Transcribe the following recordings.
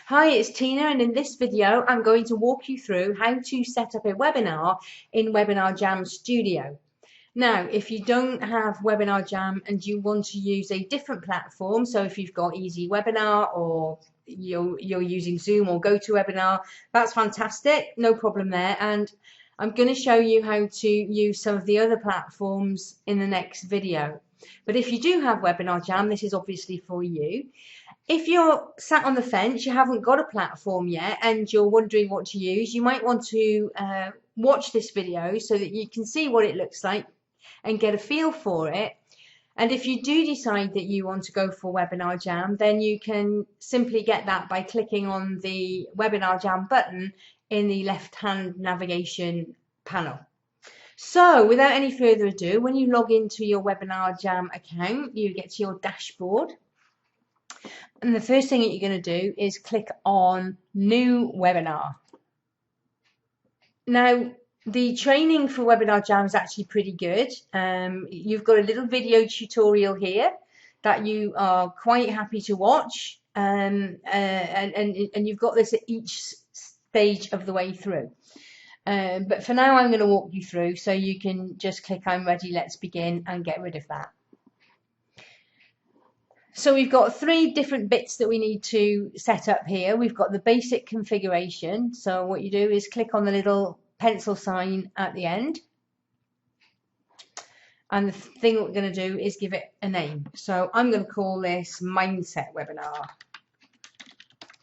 Hi, it's Tina, and in this video I'm going to walk you through how to set up a webinar in Webinar Jam Studio. Now, if you don't have Webinar Jam and you want to use a different platform, so if you've got Easy Webinar or you're using Zoom or GoToWebinar, that's fantastic, no problem there. And I'm going to show you how to use some of the other platforms in the next video. But if you do have Webinar Jam, this is obviously for you. If you're sat on the fence, you haven't got a platform yet, and you're wondering what to use, you might want to watch this video so that you can see what it looks like and get a feel for it. And if you do decide that you want to go for Webinar Jam, then you can simply get that by clicking on the Webinar Jam button in the left-hand navigation panel. So without any further ado, when you log into your Webinar Jam account, you get to your dashboard. And the first thing that you're going to do is click on New Webinar. Now, the training for Webinar Jam is actually pretty good. You've got a little video tutorial here that you are quite happy to watch, and you've got this at each stage of the way through. But for now, I'm going to walk you through so you can just click I'm ready, let's begin, and get rid of that. So we've got three different bits that we need to set up here. We've got the basic configuration. So what you do is click on the little pencil sign at the end. And the thing we're going to do is give it a name. So I'm going to call this Mindset Webinar,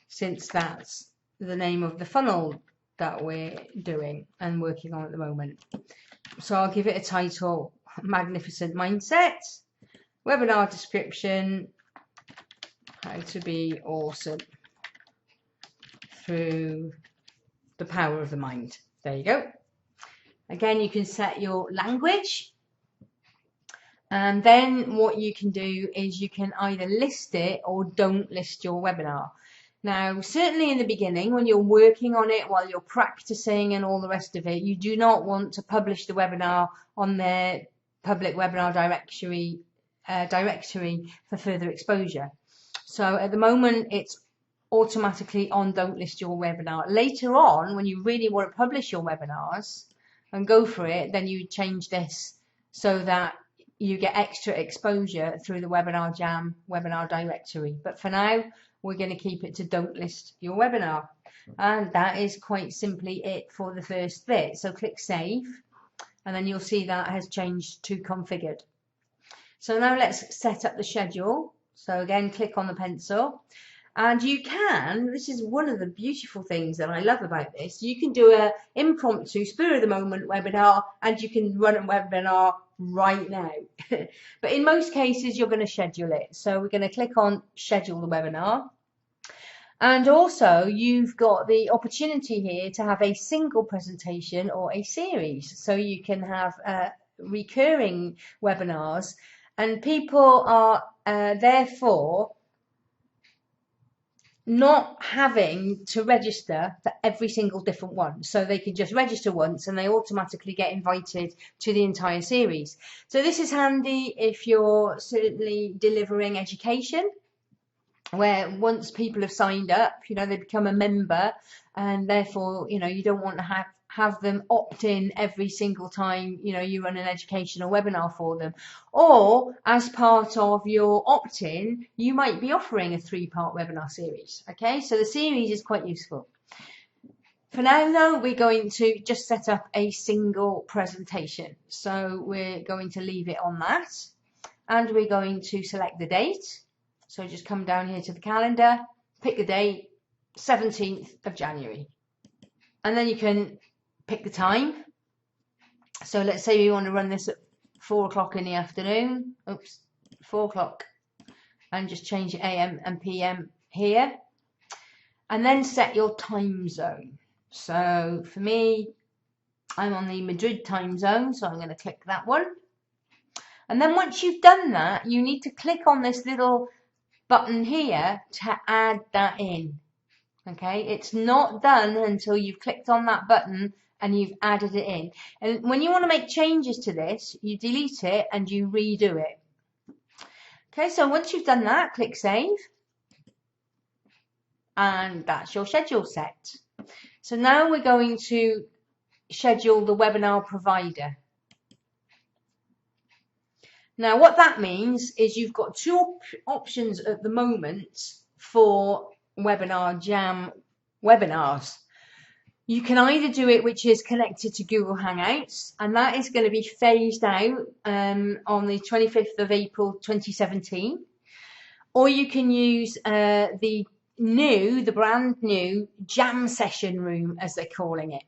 since that's the name of the funnel that we're doing and working on at the moment. So I'll give it a title, Magnificent Mindset. Webinar description, how to be awesome through the power of the mind. There you go. Again, you can set your language. And then what you can do is you can either list it or don't list your webinar. Now, certainly in the beginning, when you're working on it, while you're practicing and all the rest of it, you do not want to publish the webinar on their public webinar directory for further exposure. So at the moment, it's automatically on don't list your webinar. Later on, when you really want to publish your webinars and go for it, then you change this so that you get extra exposure through the Webinar Jam webinar directory. But for now, we're going to keep it to don't list your webinar. And that is quite simply it for the first bit. So click Save, and then you'll see that has changed to Configured. So now let's set up the schedule. So again, click on the pencil, and you can, this is one of the beautiful things that I love about this, you can do a impromptu spur of the moment webinar, and you can run a webinar right now. But in most cases, you're going to schedule it. So we're going to click on Schedule the Webinar. And also, you've got the opportunity here to have a single presentation or a series. So you can have recurring webinars, and people are therefore not having to register for every single different one. So they can just register once and they automatically get invited to the entire series. So this is handy if you're certainly delivering education, where once people have signed up, they become a member, and therefore, you don't want to have them opt in every single time, you run an educational webinar for them. Or as part of your opt-in, you might be offering a 3-part webinar series. Okay, so the series is quite useful. For now, though, we're going to just set up a single presentation. So we're going to leave it on that, and we're going to select the date. So just come down here to the calendar, pick the date, 17th of January. And then you can pick the time. So let's say we want to run this at 4 o'clock in the afternoon. Oops, 4 o'clock. And just change it AM and PM here. And then set your time zone. So for me, I'm on the Madrid time zone, so I'm going to click that one. And then once you've done that, you need to click on this little button here to add that in. Okay, it's not done until you've clicked on that button and you've added it in. And when you want to make changes to this, you delete it and you redo it. Okay, so once you've done that, click Save. and that's your schedule set. So now we're going to schedule the webinar provider. Now what that means is you've got two options at the moment for Webinar Jam webinars. You can either do it which is connected to Google Hangouts, and that is going to be phased out on the 25th of April 2017, or you can use the brand new Jam Session Room, as they're calling it.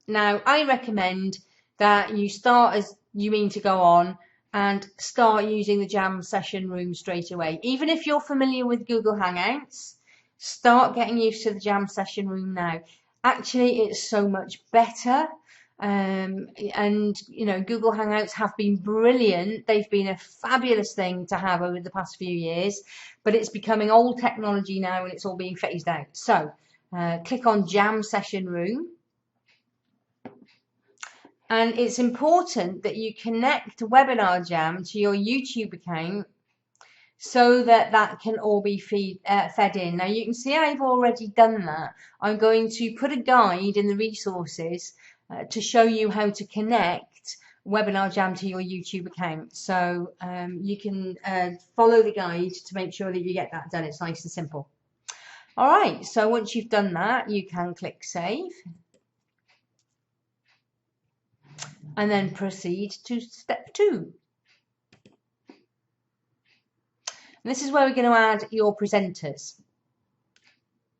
Now I recommend that you start as you mean to go on and start using the Jam Session Room straight away. Even if you're familiar with Google Hangouts, start getting used to the Jam Session Room now. Actually, it's so much better. And, you know, Google Hangouts have been brilliant. They've been a fabulous thing to have over the past few years, but it's becoming old technology now and it's all being phased out. So click on Jam Session Room. And it's important that you connect Webinar Jam to your YouTube account so that that can all be fed in. Now you can see I've already done that. I'm going to put a guide in the resources to show you how to connect Webinar Jam to your YouTube account. So you can follow the guide to make sure that you get that done. It's nice and simple. All right, so once you've done that, you can click Save. And then proceed to step 2. And this is where we're going to add your presenters.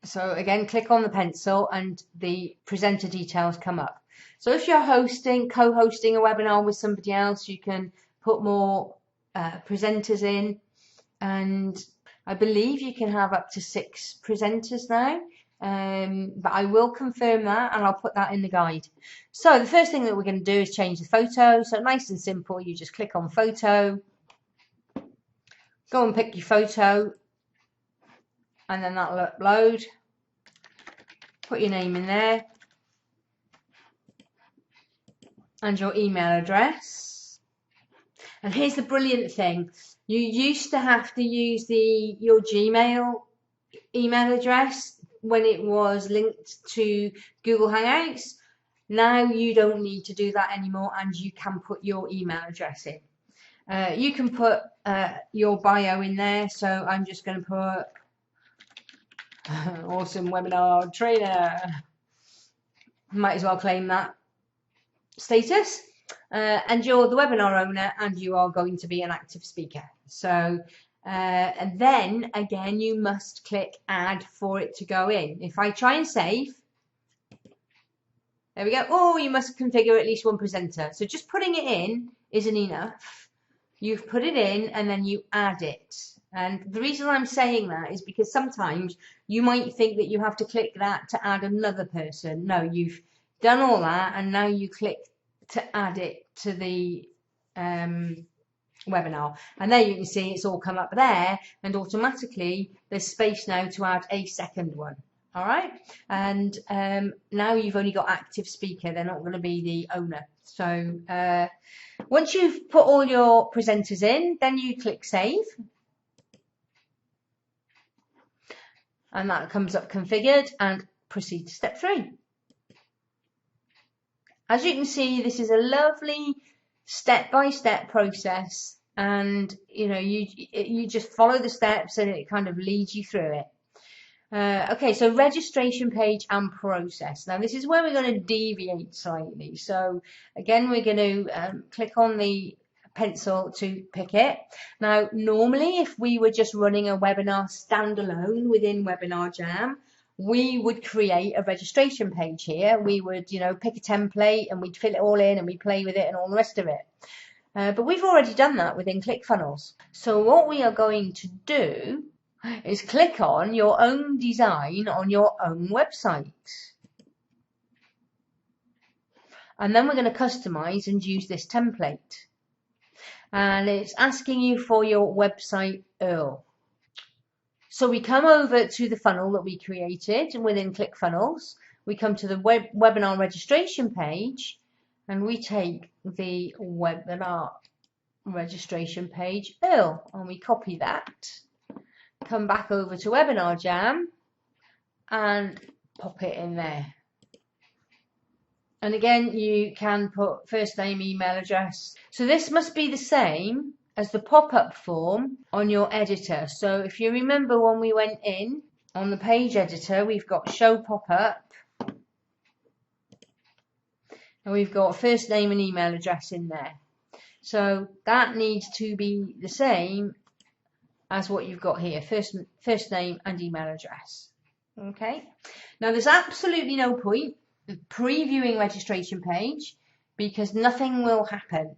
So again, click on the pencil and the presenter details come up. So if you're co-hosting a webinar with somebody else, you can put more presenters in. And I believe you can have up to 6 presenters now. But I will confirm that and I'll put that in the guide. So the first thing that we're going to do is change the photo. So nice and simple, you just click on photo, go and pick your photo, and then that'll upload. Put your name in there and your email address. And here's the brilliant thing. You used to have to use your Gmail email address when it was linked to Google Hangouts. Now you don't need to do that anymore, and you can put your email address in. You can put your bio in there, so I'm just going to put awesome webinar trainer. Might as well claim that status. And you're the webinar owner and you are going to be an active speaker. So and then again you must click add for it to go in. If I try and save, there we go. Oh, you must configure at least one presenter. So just putting it in isn't enough. You've put it in and then you add it. And the reason I'm saying that is because sometimes you might think that you have to click that to add another person. No, you've done all that and now you click to add it to the webinar. And there you can see it's all come up there, and automatically there's space now to add a second one. All right, and now you've only got active speaker. They're not going to be the owner. So once you've put all your presenters in, then you click save. And that comes up configured, and proceed to step 3. As you can see, this is a lovely step-by-step process, and you know you just follow the steps and it kind of leads you through it. Okay, so registration page and process. Now this is where we're going to deviate slightly. So again, we're going to click on the pencil to pick it. Now normally if we were just running a webinar standalone within Webinar Jam, we would create a registration page here. We would, you know, pick a template and we'd fill it all in and we'd play with it and all the rest of it. But we've already done that within ClickFunnels. So what we are going to do is click on your own design on your own website. And then we're going to customize and use this template. And it's asking you for your website URL. So we come over to the funnel that we created within ClickFunnels. We come to the webinar registration page and we take the webinar registration page URL and we copy that. Come back over to Webinar Jam and pop it in there. And again, you can put first name, email address. So this must be the same as the pop-up form on your editor. So if you remember when we went in on the page editor, we've got show pop-up. And we've got first name and email address in there. So that needs to be the same as what you've got here, first name and email address. Okay. Now there's absolutely no point previewing registration page because nothing will happen.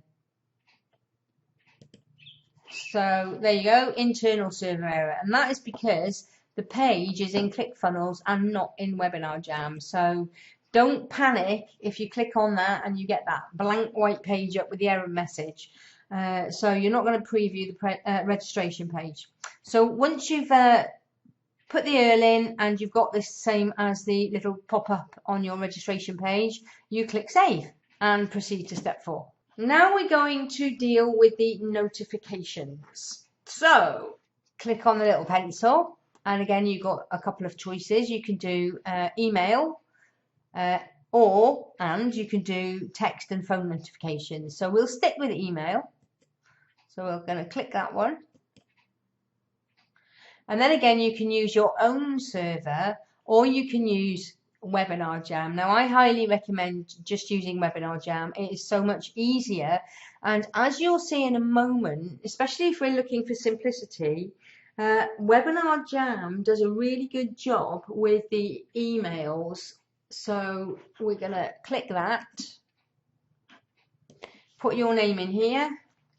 So there you go, internal server error, and that is because the page is in ClickFunnels and not in Webinar Jam. So don't panic if you click on that and you get that blank white page up with the error message. So you're not going to preview the registration page. So once you've put the URL in and you've got this same as the little pop-up on your registration page, you click save and proceed to step 4. Now we're going to deal with the notifications. So click on the little pencil, and again you've got a couple of choices. You can do email and you can do text and phone notifications. So we'll stick with email. So we're going to click that one. And then again, you can use your own server or you can use Webinar Jam. Now, I highly recommend just using Webinar Jam. It is so much easier. And as you'll see in a moment, especially if we're looking for simplicity, Webinar Jam does a really good job with the emails. So we're going to click that, put your name in here,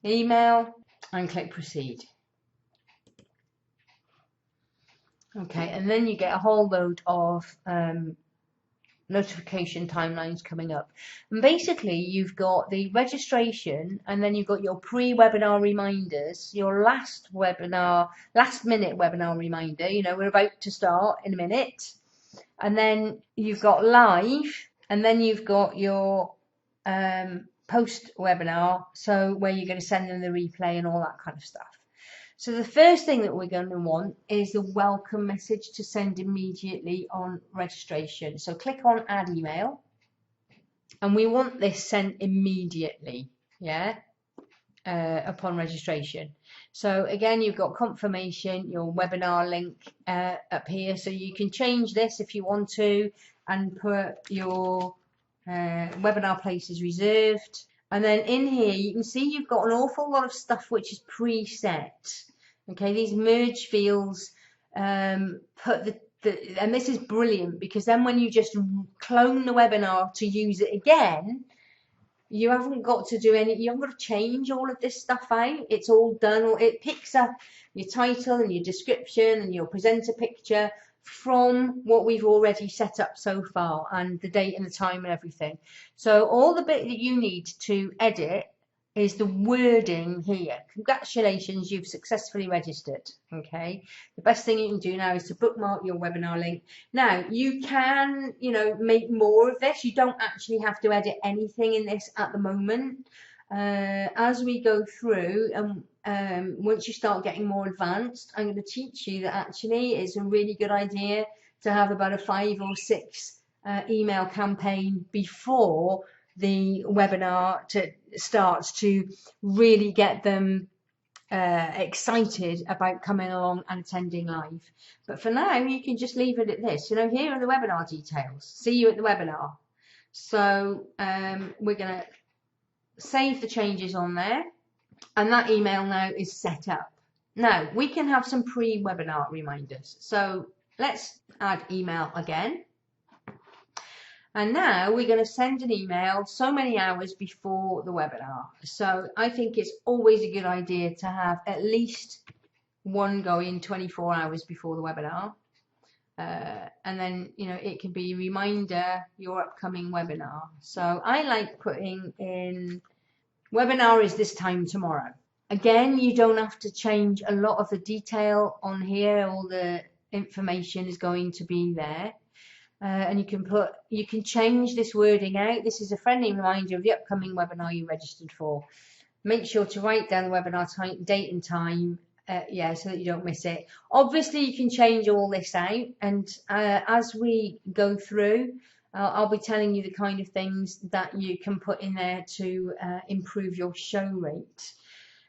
email, and click proceed. Okay, and then you get a whole load of notification timelines coming up. And basically, you've got the registration, and then you've got your pre-webinar reminders, your last minute webinar reminder. You know, we're about to start in a minute. And then you've got live, and then you've got your post-webinar, so where you're going to send them the replay and all that kind of stuff. So the first thing that we're going to want is the welcome message to send immediately on registration. So click on add email, and we want this sent immediately, yeah, upon registration. So again, you've got confirmation, your webinar link up here, so you can change this if you want to and put your webinar places reserved. And then in here, you can see you've got an awful lot of stuff which is preset. Okay, these merge fields and this is brilliant because then when you just clone the webinar to use it again, you haven't got to do you haven't got to change all of this stuff out. It's all done, or it picks up your title and your description and your presenter picture from what we've already set up so far, and the date and the time and everything. So all the bit that you need to edit is the wording here. Congratulations, you've successfully registered. Okay, the best thing you can do now is to bookmark your webinar link. Now you can, you know, make more of this. You don't actually have to edit anything in this at the moment. As we go through, and once you start getting more advanced, I'm going to teach you that actually it's a really good idea to have about a 5 or 6 email campaign before the webinar starts to really get them excited about coming along and attending live. But for now, you can just leave it at this. You know, here are the webinar details. See you at the webinar. So we're going to save the changes on there, and that email now is set up. Now we can have some pre-webinar reminders. So let's add email again. And now we're going to send an email so many hours before the webinar. So I think it's always a good idea to have at least one going 24 hours before the webinar. And then, you know, it can be reminder your upcoming webinar. So I like putting in webinar is this time tomorrow. Again, you don't have to change a lot of the detail on here. All the information is going to be there. And you can change this wording out. This is a friendly reminder of the upcoming webinar you registered for. Make sure to write down the webinar date and time yeah, so that you don't miss it. Obviously, you can change all this out, and as we go through, I'll be telling you the kind of things that you can put in there to improve your show rate.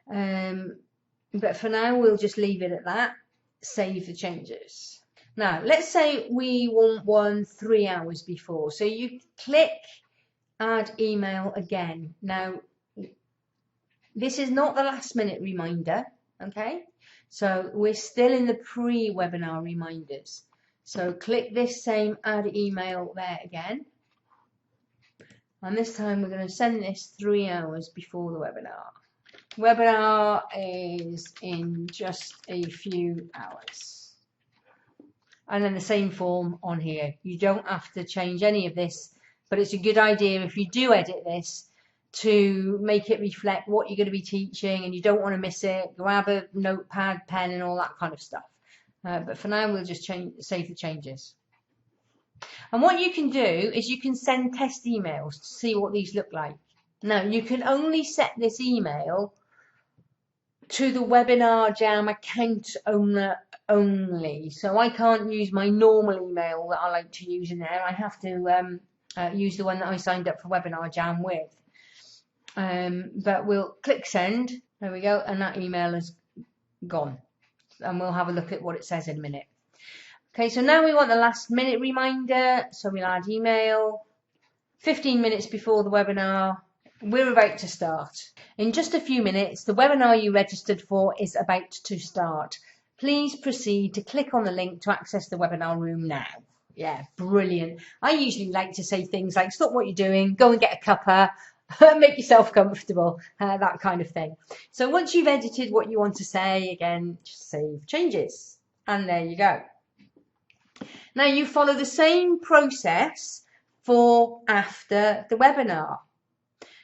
But for now, we'll just leave it at that. Save the changes. Now, let's say we want one 3 hours before. So you click add email again. Now, this is not the last minute reminder, okay? So we're still in the pre-webinar reminders. So click this same add email there again. And this time we're going to send this 3 hours before the webinar. Webinar is in just a few hours. And then the same form on here. You don't have to change any of this, but it's a good idea if you do edit this to make it reflect what you're going to be teaching, and you don't want to miss it. Grab a notepad, pen, and all that kind of stuff. But for now, we'll just save the changes. And what you can do is you can send test emails to see what these look like. Now, you can only set this email to the Webinar Jam account owner only. So I can't use my normal email that I like to use in there. I have to use the one that I signed up for Webinar Jam with. But we'll click send. There we go. And that email is gone. And we'll have a look at what it says in a minute. Okay, so now we want the last minute reminder. So we'll add email 15 minutes before the webinar. We're about to start. In just a few minutes, the webinar you registered for is about to start. Please proceed to click on the link to access the webinar room now. Yeah, brilliant. I usually like to say things like, stop what you're doing, go and get a cuppa, make yourself comfortable, that kind of thing. So once you've edited what you want to say, again, just save changes. And there you go. Now you follow the same process for after the webinar.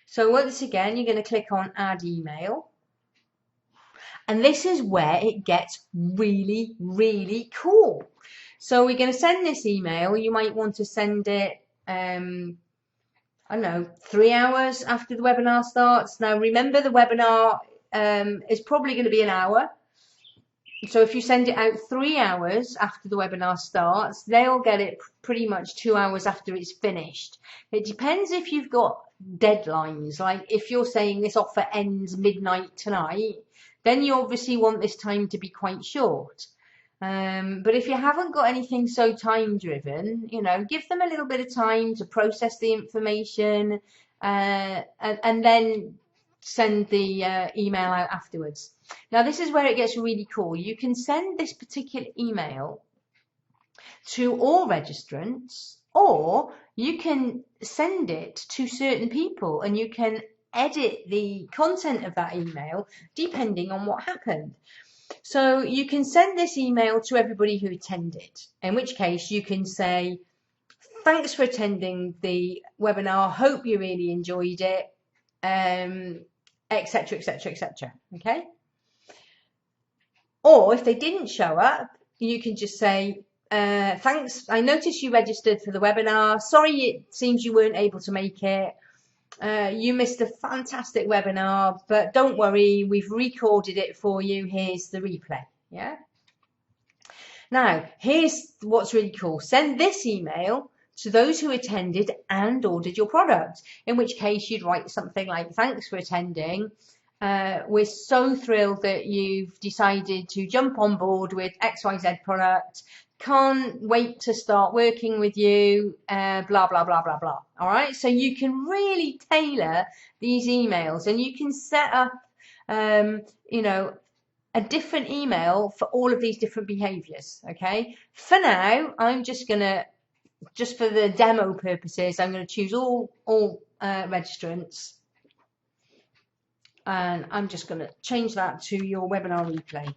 So once again, you're going to click on add email. And this is where it gets really, really cool. So we're going to send this email. You might want to send it, I don't know, 3 hours after the webinar starts. Now, remember the webinar is probably going to be an hour. So if you send it out 3 hours after the webinar starts, they'll get it pretty much 2 hours after it's finished. It depends if you've got deadlines. Like if you're saying this offer ends midnight tonight, then you obviously want this time to be quite short. But if you haven't got anything so time driven, you know, give them a little bit of time to process the information and then send the email out afterwards. Now this is where it gets really cool. You can send this particular email to all registrants, or you can send it to certain people and you can edit the content of that email depending on what happened. So you can send this email to everybody who attended, in which case you can say, thanks for attending the webinar, hope you really enjoyed it, etc, etc, etc. Okay? Or if they didn't show up, you can just say, thanks, I noticed you registered for the webinar, sorry it seems you weren't able to make it. You missed a fantastic webinar, but don't worry, we've recorded it for you. Here's the replay. Yeah. Now, here's what's really cool. Send this email to those who attended and ordered your product, in which case you'd write something like, thanks for attending. We're so thrilled that you've decided to jump on board with XYZ product. Can't wait to start working with you, blah, blah, blah, blah, blah. All right. So you can really tailor these emails, and you can set up, you know, a different email for all of these different behaviors. Okay. For now, I'm just going to, just for the demo purposes, I'm going to choose all registrants. And I'm just going to change that to your webinar replay.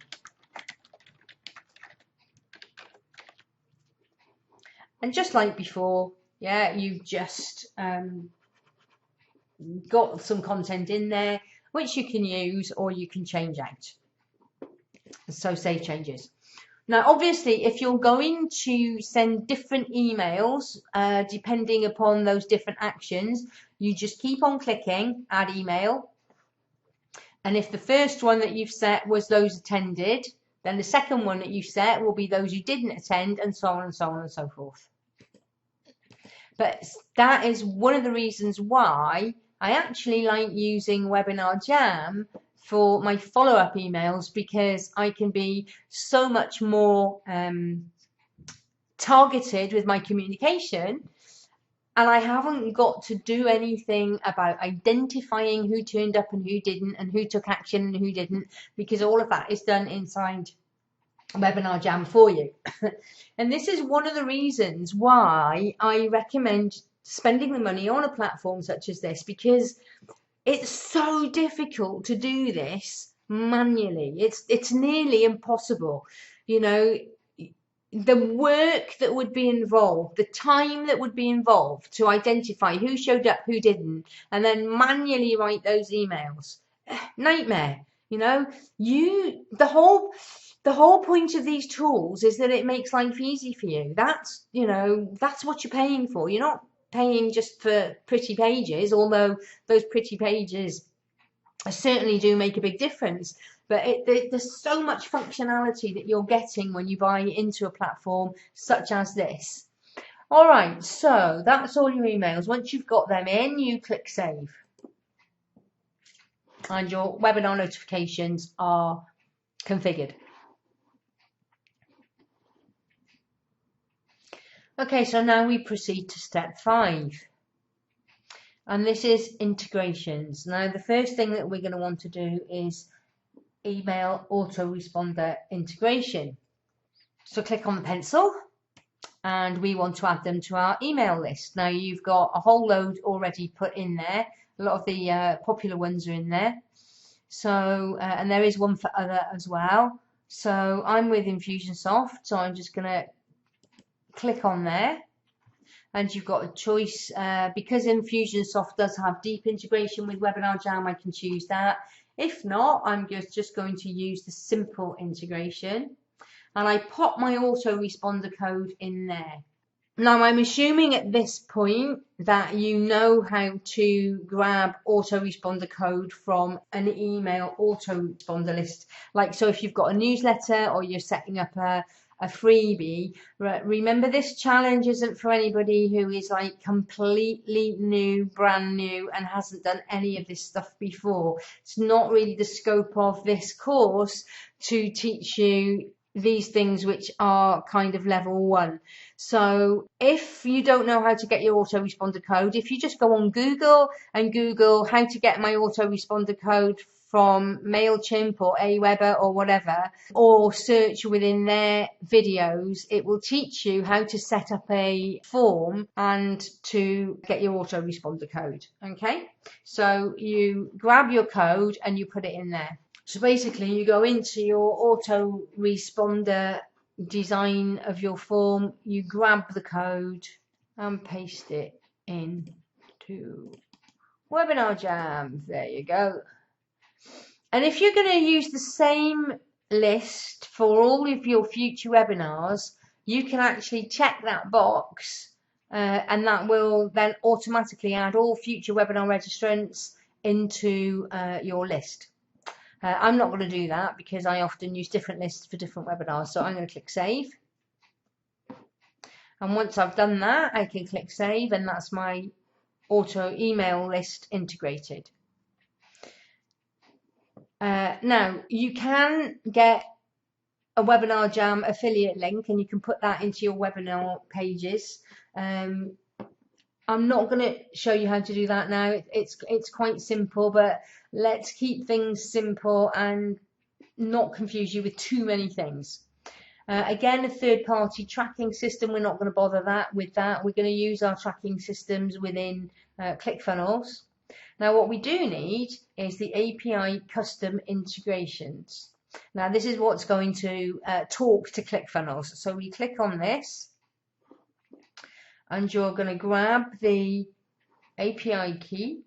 And just like before, yeah, you've just got some content in there, which you can use or you can change out. So save changes. Now, obviously, if you're going to send different emails, depending upon those different actions, you just keep on clicking add email. And if the first one that you've set was those attended, then the second one that you set will be those who didn't attend, and so on and so on and so forth. But that is one of the reasons why I actually like using Webinar Jam for my follow-up emails, because I can be so much more targeted with my communication, and I haven't got to do anything about identifying who turned up and who didn't, and who took action and who didn't, because all of that is done inside Webinar Jam for you. And this is one of the reasons why I recommend spending the money on a platform such as this, because it's so difficult to do this manually. It's nearly impossible. You know, the work that would be involved, the time that would be involved to identify who showed up, who didn't, and then manually write those emails. Nightmare. You know, the whole point of these tools is that it makes life easy for you. That's, you know, that's what you're paying for. You're not paying just for pretty pages, although those pretty pages certainly do make a big difference. But there's so much functionality that you're getting when you buy into a platform such as this. All right, so that's all your emails. Once you've got them in, you click Save. And your webinar notifications are configured. Okay, so now we proceed to step 5. And this is integrations. Now, the first thing that we're going to want to do is email autoresponder integration. So click on the pencil, and we want to add them to our email list. Now, you've got a whole load already put in there. A lot of the popular ones are in there. So, and there is one for other as well. So I'm with Infusionsoft, so I'm just going to click on there. And you've got a choice, because Infusionsoft does have deep integration with Webinar Jam, I can choose that. If not, I'm just going to use the simple integration, and I pop my autoresponder code in there. Now, I'm assuming at this point that you know how to grab autoresponder code from an email autoresponder list. Like, so if you've got a newsletter or you're setting up a freebie, remember, this challenge isn't for anybody who is like completely new, brand new, and hasn't done any of this stuff before. It's not really the scope of this course to teach you these things, which are kind of level 1. So if you don't know how to get your autoresponder code, if you just go on Google and Google how to get my autoresponder code from MailChimp or Aweber or whatever, or search within their videos, it will teach you how to set up a form and to get your autoresponder code. Okay, so you grab your code and you put it in there. So basically you go into your autoresponder design of your form, you grab the code and paste it into Webinar Jam. There you go. And if you're going to use the same list for all of your future webinars, you can actually check that box, and that will then automatically add all future webinar registrants into your list. I'm not going to do that because I often use different lists for different webinars, so I'm going to click Save. And once I've done that, I can click Save, and that's my auto email list integrated. Now, you can get a Webinar Jam affiliate link, and you can put that into your webinar pages. I'm not going to show you how to do that now. It's quite simple, but let's keep things simple and not confuse you with too many things. Again, a third-party tracking system, we're not going to bother with that. We're going to use our tracking systems within ClickFunnels. Now, what we do need is the API custom integrations. Now, this is what's going to talk to ClickFunnels. So we click on this, and you're going to grab the API key.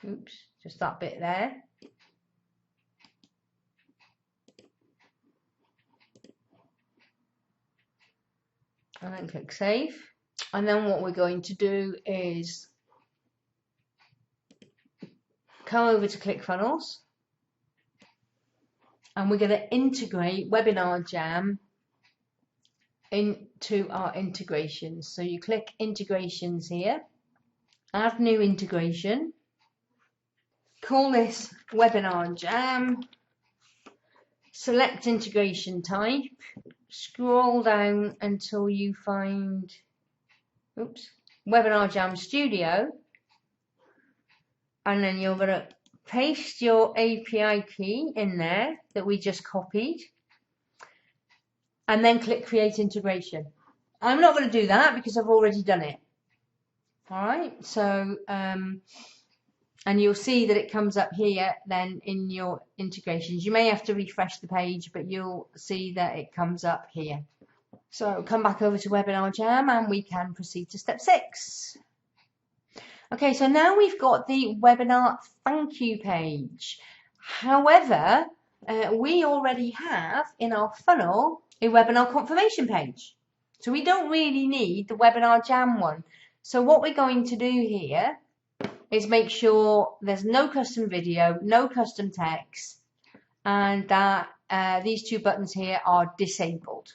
Oops, just that bit there. And then click Save. And then what we're going to do is come over to ClickFunnels, and we're going to integrate Webinar Jam into our integrations. So you click integrations here, add new integration, call this Webinar Jam, select integration type, scroll down until you find Webinar Jam Studio, and then you're going to paste your API key in there that we just copied, and then click create integration. I'm not going to do that because I've already done it. All right, so and you'll see that it comes up here then in your integrations. You may have to refresh the page, but you'll see that it comes up here. So come back over to Webinar Jam and we can proceed to step 6. Okay, so now we've got the webinar thank you page. However, we already have in our funnel a webinar confirmation page. So we don't really need the Webinar Jam one. So what we're going to do here is make sure there's no custom video, no custom text, and that these 2 buttons here are disabled.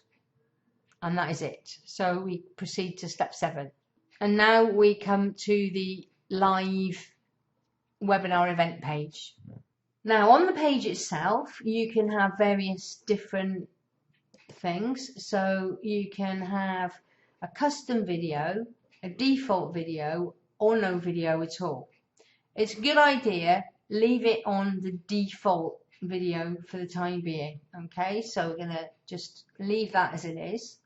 And that is it. So we proceed to step 7. And now we come to the live webinar event page. Now on the page itself, you can have various different things. So you can have a custom video, a default video, or no video at all. It's a good idea, leave it on the default video for the time being. Okay, so we're going to just leave that as it is.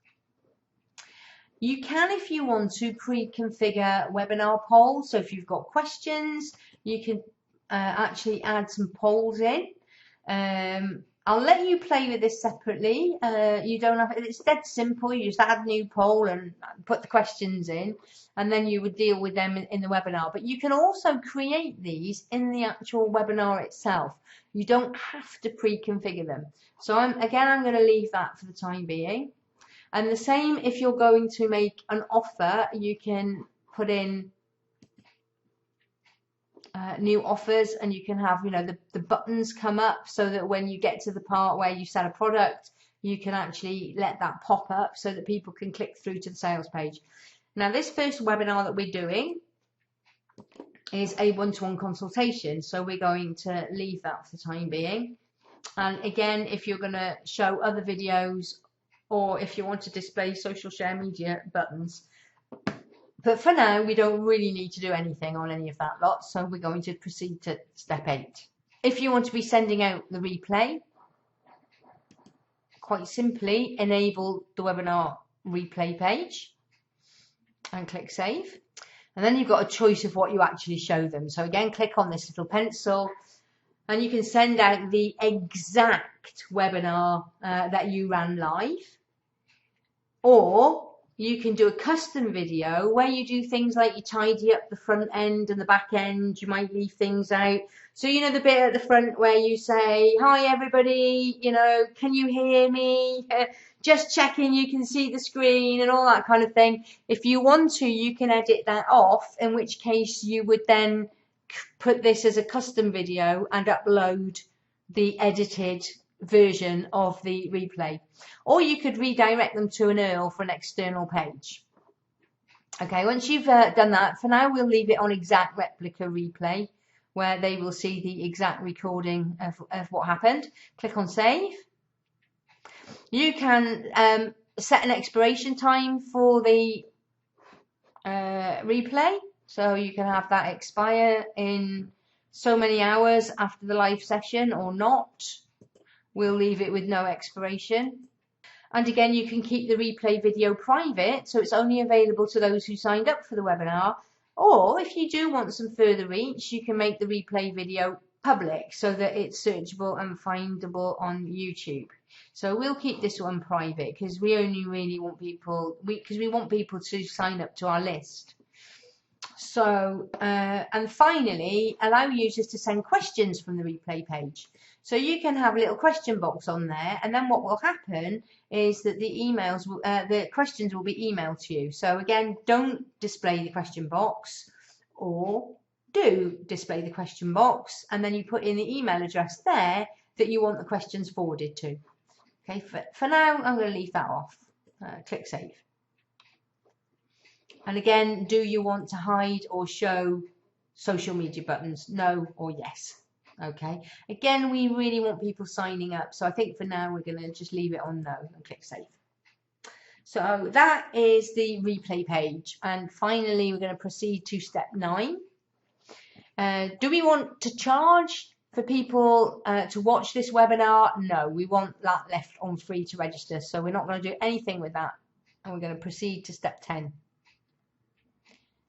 You can, if you want to, pre-configure webinar polls. So if you've got questions, you can actually add some polls in. I'll let you play with this separately. You don't have, it's dead simple. You just add a new poll and put the questions in, and then you would deal with them in the webinar. But you can also create these in the actual webinar itself. You don't have to pre-configure them. So I'm going to leave that for the time being. And the same if you're going to make an offer, you can put in new offers, and you can have, you know, the buttons come up so that when you get to the part where you sell a product, you can actually let that pop up so that people can click through to the sales page. Now this first webinar that we're doing is a one-to-one consultation, so we're going to leave that for the time being. And again, if you're going to show other videos, or if you want to display social share media buttons. But for now, we don't really need to do anything on any of that lot, so we're going to proceed to step 8. If you want to be sending out the replay, quite simply enable the webinar replay page and click save. And then you've got a choice of what you actually show them. So again, click on this little pencil, and you can send out the exact webinar that you ran live. Or you can do a custom video where you do things like you tidy up the front end and the back end. You might leave things out. So, you know, the bit at the front where you say, hi, everybody, you know, can you hear me? Just checking you can see the screen and all that kind of thing. If you want to, you can edit that off, in which case you would then put this as a custom video and upload the edited version of the replay, or you could redirect them to an URL for an external page. Okay, once you've done that, for now we'll leave it on exact replica replay, where they will see the exact recording of what happened. Click on save. You can set an expiration time for the replay, so you can have that expire in so many hours after the live session or not. We'll leave it with no expiration. And again, you can keep the replay video private, so it's only available to those who signed up for the webinar. Or if you do want some further reach, you can make the replay video public so that it's searchable and findable on YouTube. So we'll keep this one private because we only really want people, because we want people to sign up to our list. So, and finally, allow users to send questions from the replay page. So you can have a little question box on there, and then what will happen is that the questions will be emailed to you. So again, don't display the question box, or do display the question box, and then you put in the email address there, that you want the questions forwarded to. Okay, for now, I'm going to leave that off. Click Save. And again, do you want to hide or show social media buttons? No or yes. Okay. Again, we really want people signing up. So I think for now, we're going to just leave it on no and click Save. So that is the replay page. And finally, we're going to proceed to step 9. Do we want to charge for people to watch this webinar? No, we want that left on free to register. So we're not going to do anything with that. And we're going to proceed to step 10.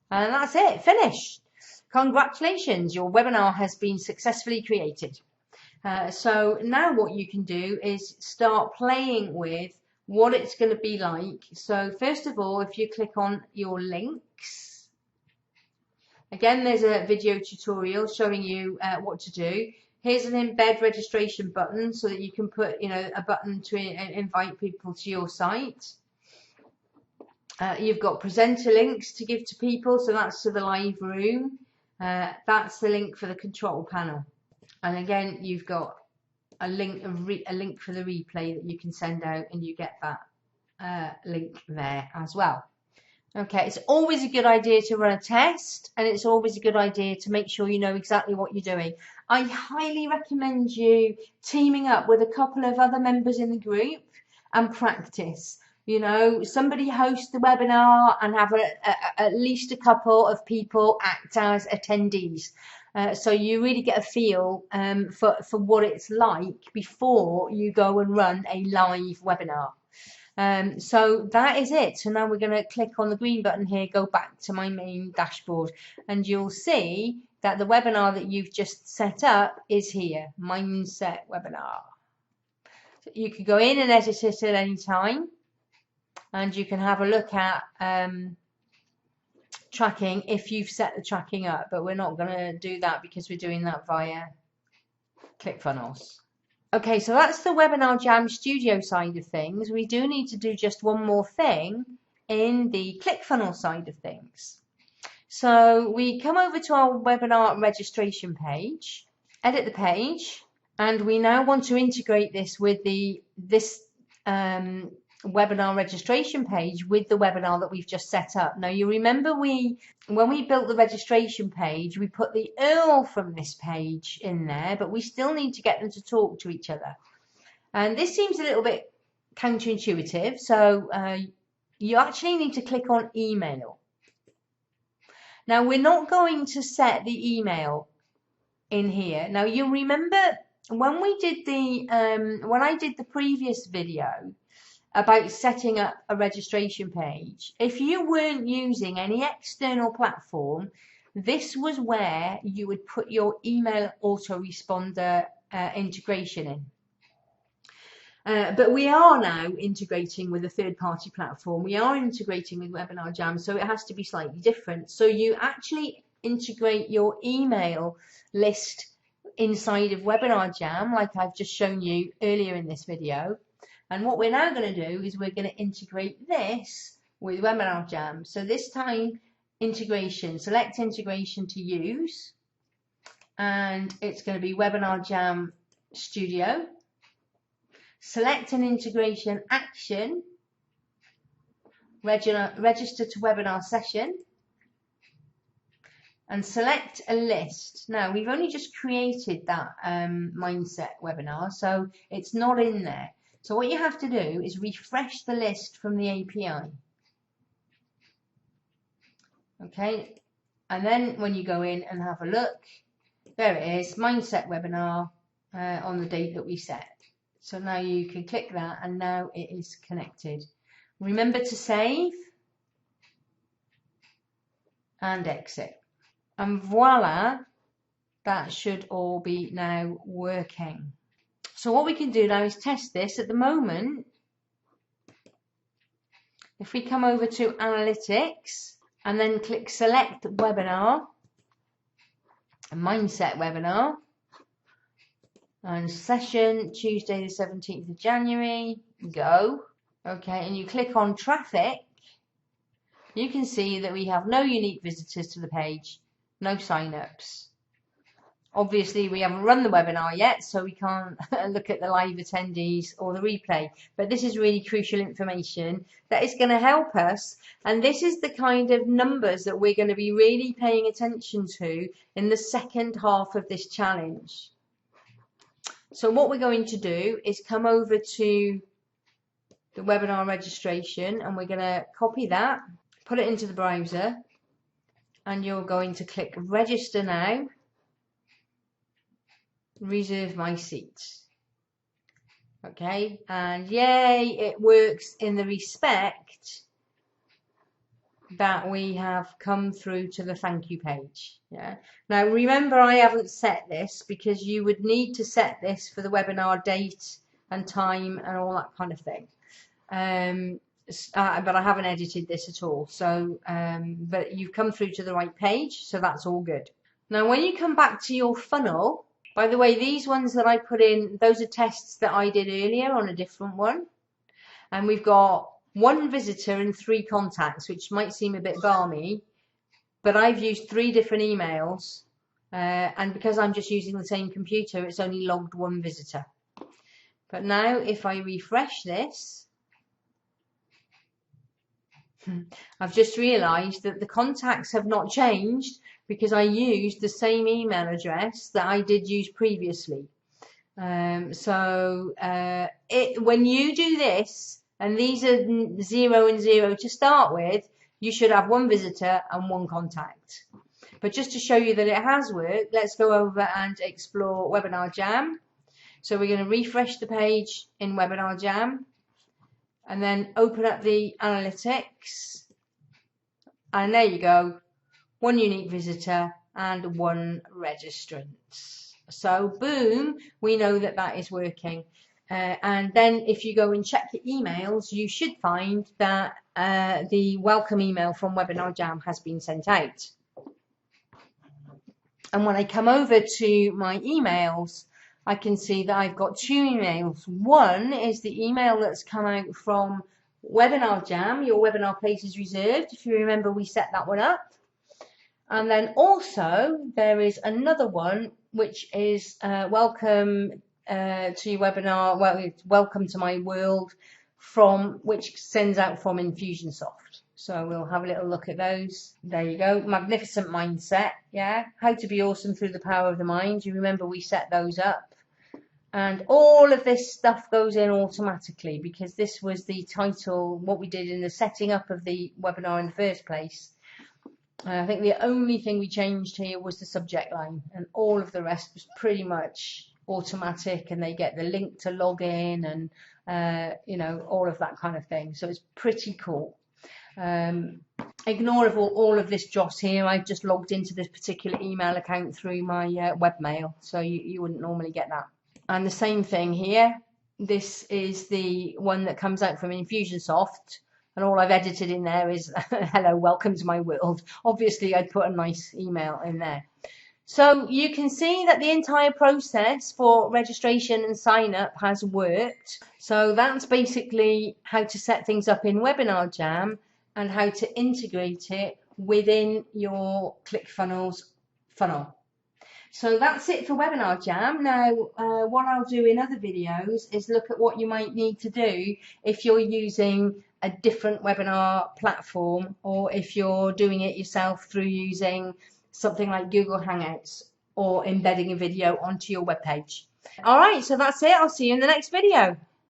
And that's it, finished. Congratulations, your webinar has been successfully created. So now what you can do is start playing with what it's going to be like. So first of all, if you click on your links, again, there's a video tutorial showing you what to do. Here's an embed registration button so that you can put, a button to invite people to your site. You've got presenter links to give to people, so that's to the live room. That's the link for the control panel. And again, you've got a link for the replay that you can send out, and you get that link there as well. Okay, it's always a good idea to run a test, and it's always a good idea to make sure you know exactly what you're doing. I highly recommend you teaming up with a couple of other members in the group and practice. Somebody host the webinar and have at least a couple of people act as attendees. So you really get a feel for what it's like before you go and run a live webinar. So that is it. So now we're going to click on the green button here, go back to my main dashboard, and you'll see that the webinar that you've just set up is here, Mindset Webinar. So you can go in and edit it at any time. And you can have a look at tracking if you've set the tracking up, but we're not going to do that because we're doing that via ClickFunnels. Okay, so that's the Webinar Jam Studio side of things. We do need to do just one more thing in the ClickFunnels side of things. So we come over to our webinar registration page, edit the page, and we now want to integrate this with this webinar registration page with the webinar that we've just set up. Now you remember when we built the registration page, we put the URL from this page in there, but we still need to get them to talk to each other. And this seems a little bit counterintuitive, so you actually need to click on email. Now we're not going to set the email in here. Now you remember when we did when I did the previous video about setting up a registration page, if you weren't using any external platform, this was where you would put your email autoresponder integration in. But we are now integrating with a third-party platform. We are integrating with Webinar Jam, so it has to be slightly different. So you actually integrate your email list inside of Webinar Jam, like I've just shown you earlier in this video. And what we're now going to do is we're going to integrate this with Webinar Jam. So this time, integration, select integration to use. And it's going to be Webinar Jam Studio. Select an integration action. Register to webinar session. And select a list. Now, we've only just created that mindset webinar, so it's not in there. So what you have to do is refresh the list from the API. Okay, and then when you go in and have a look, there it is, Mindset Webinar on the date that we set. So now you can click that and now it is connected. Remember to save and exit. And voila, that should all be now working. So what we can do now is test this. At the moment, if we come over to Analytics and then click Select Webinar, Mindset Webinar, and Session Tuesday the 17th of January, go. Okay, and you click on Traffic, you can see that we have no unique visitors to the page, no sign-ups. Obviously, we haven't run the webinar yet, so we can't look at the live attendees or the replay. But this is really crucial information that is going to help us. And this is the kind of numbers that we're going to be really paying attention to in the second half of this challenge. So what we're going to do is come over to the webinar registration, and we're going to copy that, put it into the browser, and you're going to click register now. Reserve my seat. Okay, and yay, it works in the respect that we have come through to the thank you page. Yeah. Now remember, I haven't set this because you would need to set this for the webinar date and time and all that kind of thing. But I haven't edited this at all. So, but you've come through to the right page, so that's all good. Now, when you come back to your funnel. By the way, these ones that I put in, those are tests that I did earlier on a different one. And we've got 1 visitor and 3 contacts, which might seem a bit balmy, but I've used 3 different emails. And because I'm just using the same computer, it's only logged 1 visitor. But now if I refresh this, I've just realized that the contacts have not changed, because I used the same email address that I did use previously. When you do this, and these are 0 and 0 to start with, you should have 1 visitor and 1 contact. But just to show you that it has worked, let's go over and explore Webinar Jam. So we're going to refresh the page in Webinar Jam, and then open up the analytics. And there you go. 1 unique visitor and 1 registrant. So boom, we know that that is working. And then if you go and check your emails, you should find that the welcome email from Webinar Jam has been sent out. And when I come over to my emails, I can see that I've got 2 emails. One is the email that's come out from Webinar Jam, your webinar place is reserved. If you remember, we set that one up. And then also there is another one, which is welcome to your webinar, welcome to my world, which sends out from Infusionsoft. So we'll have a little look at those. There you go. Magnificent mindset. Yeah. How to be awesome through the power of the mind. You remember we set those up. And all of this stuff goes in automatically because this was the title, what we did in the setting up of the webinar in the first place. I think the only thing we changed here was the subject line, and all of the rest was pretty much automatic, and they get the link to log in and you know, all of that kind of thing. So it's pretty cool. Ignore all of this dross here. I've just logged into this particular email account through my webmail, so you wouldn't normally get that. And the same thing here. This is the one that comes out from Infusionsoft. And all I've edited in there is, hello, welcome to my world. Obviously, I'd put a nice email in there. So you can see that the entire process for registration and sign up has worked. So that's basically how to set things up in Webinar Jam and how to integrate it within your ClickFunnels funnel. So that's it for Webinar Jam. Now, what I'll do in other videos is look at what you might need to do if you're using a different webinar platform, or if you're doing it yourself through using something like Google Hangouts or embedding a video onto your webpage. All right, so that's it. I'll see you in the next video.